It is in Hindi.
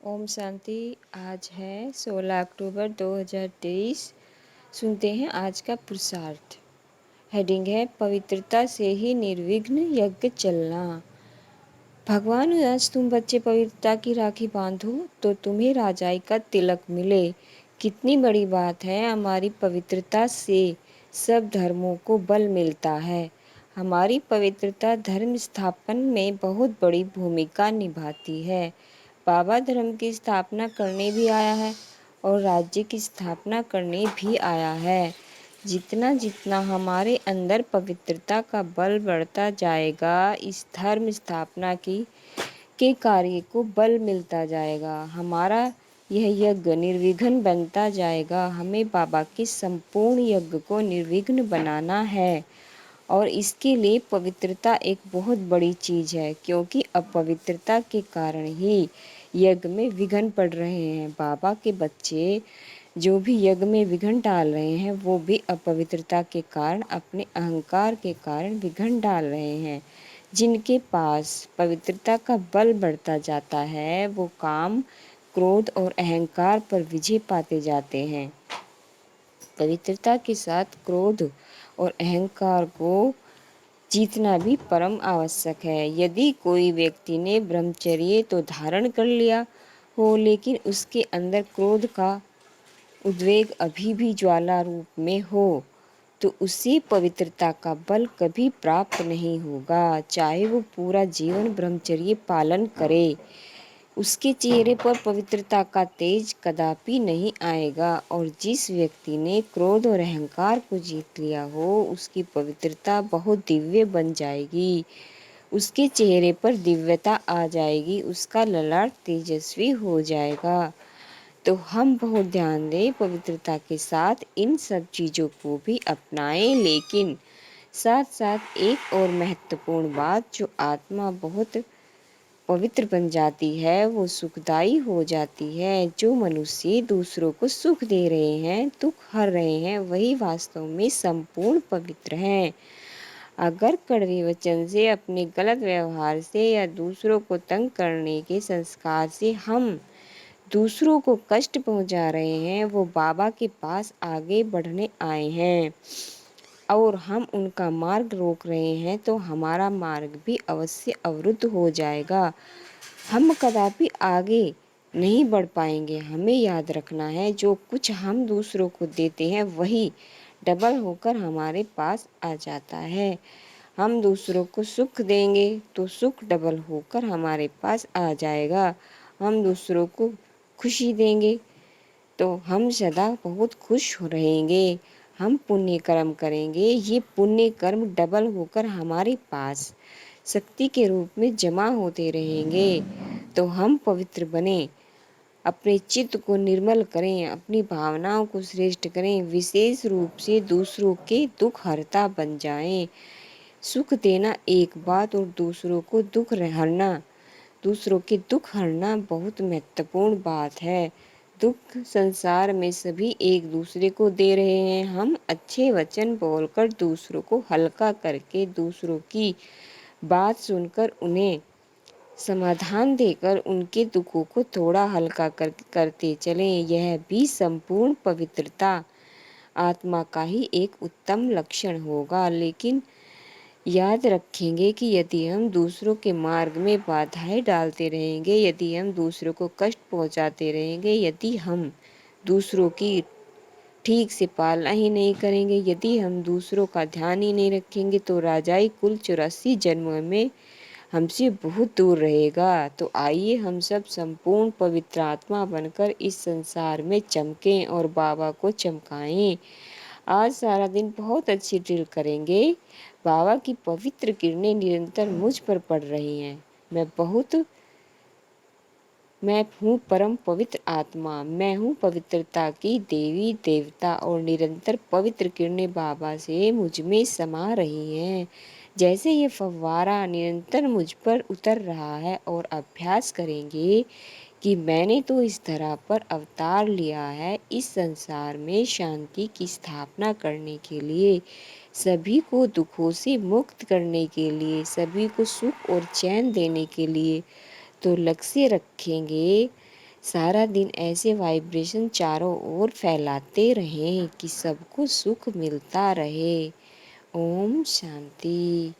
ओम शांति। आज है 16 अक्टूबर 2023। सुनते हैं आज का पुरुषार्थ। हेडिंग है पवित्रता से ही निर्विघ्न यज्ञ चलना। भगवान, आज तुम बच्चे पवित्रता की राखी बांधो तो तुम्हें राजाई का तिलक मिले। कितनी बड़ी बात है। हमारी पवित्रता से सब धर्मों को बल मिलता है। हमारी पवित्रता धर्म स्थापन में बहुत बड़ी भूमिका निभाती है। बाबा धर्म की स्थापना करने भी आया है और राज्य की स्थापना करने भी आया है। जितना जितना हमारे अंदर पवित्रता का बल बढ़ता जाएगा, इस धर्म स्थापना के कार्य को बल मिलता जाएगा। हमारा यह यज्ञ निर्विघ्न बनता जाएगा। हमें बाबा के संपूर्ण यज्ञ को निर्विघ्न बनाना है और इसके लिए पवित्रता एक बहुत बड़ी चीज़ है, क्योंकि अपवित्रता के कारण ही यज्ञ में विघ्न पड़ रहे हैं। बाबा के बच्चे जो भी यज्ञ में विघ्न डाल रहे हैं, वो भी अपवित्रता के कारण, अपने अहंकार के कारण विघ्न डाल रहे हैं। जिनके पास पवित्रता का बल बढ़ता जाता है, वो काम, क्रोध और अहंकार पर विजय पाते जाते हैं। पवित्रता के साथ क्रोध और अहंकार को जीतना भी परम आवश्यक है। यदि कोई व्यक्ति ने ब्रह्मचर्य तो धारण कर लिया हो, लेकिन उसके अंदर क्रोध का उद्वेग अभी भी ज्वाला रूप में हो, तो उसे पवित्रता का बल कभी प्राप्त नहीं होगा। चाहे वो पूरा जीवन ब्रह्मचर्य पालन करे, उसके चेहरे पर पवित्रता का तेज कदापि नहीं आएगा। और जिस व्यक्ति ने क्रोध और अहंकार को जीत लिया हो, उसकी पवित्रता बहुत दिव्य बन जाएगी। उसके चेहरे पर दिव्यता आ जाएगी, उसका ललाट तेजस्वी हो जाएगा। तो हम बहुत ध्यान दें, पवित्रता के साथ इन सब चीज़ों को भी अपनाएं। लेकिन साथ साथ एक और महत्वपूर्ण बात, जो आत्मा बहुत पवित्र बन जाती है, वो सुखदाई हो जाती है। जो मनुष्य दूसरों को सुख दे रहे हैं, दुख हर रहे हैं, वही वास्तव में संपूर्ण पवित्र हैं। अगर कड़वे वचन से, अपने गलत व्यवहार से या दूसरों को तंग करने के संस्कार से हम दूसरों को कष्ट पहुंचा रहे हैं, वो बाबा के पास आगे बढ़ने आए हैं और हम उनका मार्ग रोक रहे हैं, तो हमारा मार्ग भी अवश्य अवरुद्ध हो जाएगा। हम कदापि आगे नहीं बढ़ पाएंगे। हमें याद रखना है, जो कुछ हम दूसरों को देते हैं, वही डबल होकर हमारे पास आ जाता है। हम दूसरों को सुख देंगे तो सुख डबल होकर हमारे पास आ जाएगा। हम दूसरों को खुशी देंगे तो हम सदा बहुत खुश रहेंगे। हम पुण्य कर्म करेंगे, ये पुण्य कर्म डबल होकर हमारे पास शक्ति के रूप में जमा होते रहेंगे। तो हम पवित्र बने, अपने चित्त को निर्मल करें, अपनी भावनाओं को श्रेष्ठ करें, विशेष रूप से दूसरों के दुख हरता बन जाएं। सुख देना एक बात और दूसरों के दुख हरना बहुत महत्वपूर्ण बात है। दुख संसार में सभी एक दूसरे को दे रहे हैं। हम अच्छे वचन बोलकर दूसरों को हल्का करके, दूसरों की बात सुनकर उन्हें समाधान देकर उनके दुखों को थोड़ा हल्का करते चलें। यह भी संपूर्ण पवित्रता आत्मा का ही एक उत्तम लक्षण होगा। लेकिन याद रखेंगे कि यदि हम दूसरों के मार्ग में बाधाएं डालते रहेंगे, यदि हम दूसरों को कष्ट पहुंचाते रहेंगे, यदि हम दूसरों की ठीक से पालना ही नहीं करेंगे, यदि हम दूसरों का ध्यान ही नहीं रखेंगे, तो राजाई कुल 84 जन्मों में हमसे बहुत दूर रहेगा। तो आइए हम सब संपूर्ण पवित्र आत्मा बनकर इस संसार में चमकें और बाबा को चमकाएं। आज सारा दिन बहुत अच्छी ड्रिल करेंगे। बाबा की पवित्र किरणें निरंतर मुझ पर पड़ रही हैं। मैं हूँ परम पवित्र आत्मा, मैं हूँ पवित्रता की देवी देवता, और निरंतर पवित्र किरणें बाबा से मुझ में समा रही हैं। जैसे ये फव्वारा निरंतर मुझ पर उतर रहा है। और अभ्यास करेंगे कि मैंने तो इस धरा पर अवतार लिया है, इस संसार में शांति की स्थापना करने के लिए, सभी को दुखों से मुक्त करने के लिए, सभी को सुख और चैन देने के लिए। तो लक्ष्य रखेंगे सारा दिन ऐसे वाइब्रेशन चारों ओर फैलाते रहें कि सबको सुख मिलता रहे। ओम शांति।